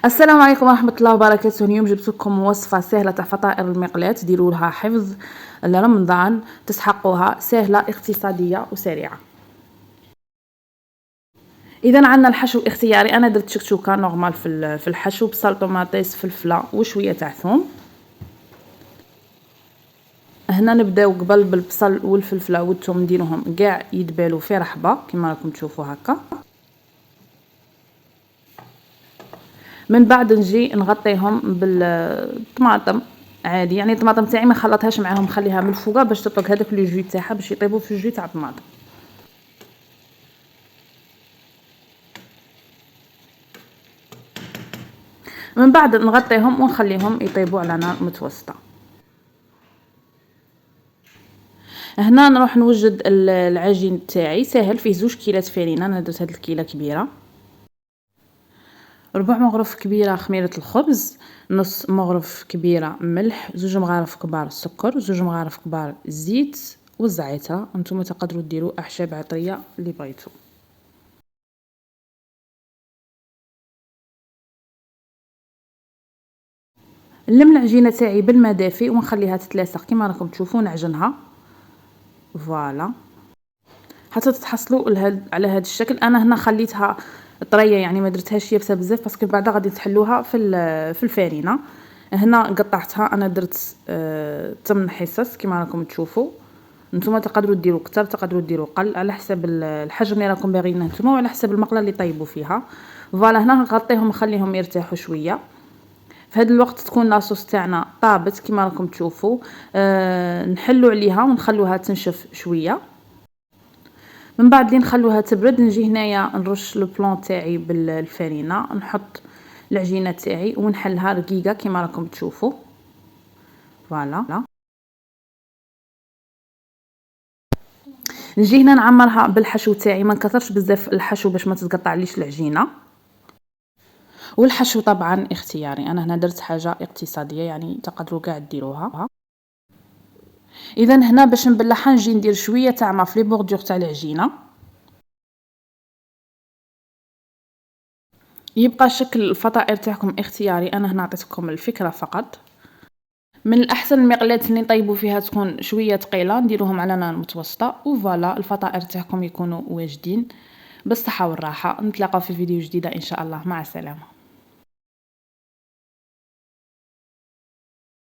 السلام عليكم ورحمة الله وبركاته. اليوم جبت لكم وصفة سهلة تاع فطائر المقلاة، ديروا لها حفظ لرمضان، تسحقوها، سهلة اقتصادية وسريعة. اذا عندنا الحشو اختياري، انا درت شكشوكة نورمال في الحشو، بصل، طوماطيس، فلفلة وشوية تاع ثوم. هنا نبداو قبل بالبصل والفلفلة والثوم، نديروهم كاع يدبالوا في رحبة كما راكم تشوفوا هكا. من بعد نجي نغطيهم بالطماطم عادي، يعني الطماطم تاعي ما خلطهاش معاهم، نخليها من الفوقه باش تطلق هذاك لو جو تاعها باش يطيبوا في الجو تاع الطماطم. من بعد نغطيهم ونخليهم يطيبوا على نار متوسطه. هنا نروح نوجد العجين تاعي، ساهل، فيه 2 كيلات فرينه، انا درت هاد الكيله كبيره. 4 مغرف كبيره خميره الخبز، نص مغرف كبيره ملح، 2 مغارف كبار سكر، 2 مغارف كبار زيت والزعتر. انتم تقدروا ديروا اعشاب عطريه اللي بغيتو. نلم العجينه تاعي بالماء دافي ونخليها تتلاصق كما راكم تشوفوا، نعجنها فوالا حتى تتحصلوا على هذا الشكل. انا هنا خليتها طريه، يعني ما درتهاش يابسه بزاف باسكو بعدا غادي تحلوها في الفارينه. هنا قطعتها، انا درت 8 حصص كما راكم تشوفوا. نتوما تقدروا ديروا كتر، تقدروا ديروا قل، على حسب الحجم اللي راكم باغيينه نتوما وعلى حسب المقله اللي طيبوا فيها. فوالا هنا نغطيهم نخليهم يرتاحوا شويه. في هذا الوقت تكون لاصوص تاعنا طابت كما راكم تشوفوا. نحلوا عليها ونخلوها تنشف شويه. من بعد اللي نخلوها تبرد، نجي هنايا نرش البلون تاعي بالفرينه، نحط العجينه تاعي ونحلها رقيقه كما راكم تشوفوا. فوالا نجي هنا نعمرها بالحشو تاعي، ما نكثرش بزاف الحشو باش ما تتقطعليش العجينه. والحشو طبعا اختياري، انا هنا درت حاجه اقتصاديه يعني تقدروا كاع ديروها. اذا هنا باش نبلعها نجي ندير شويه تاع ما في لي بوردور تاع العجينه. يبقى شكل الفطائر تاعكم اختياري، انا هنا عطيتكم الفكره فقط. من الاحسن المقلات اللي نطيبوا فيها تكون شويه ثقيله، نديروهم على نار متوسطه، وفوالا الفطائر تاعكم يكونوا واجدين بالصحه والراحه. نتلاقاو في فيديو جديده ان شاء الله، مع السلامه.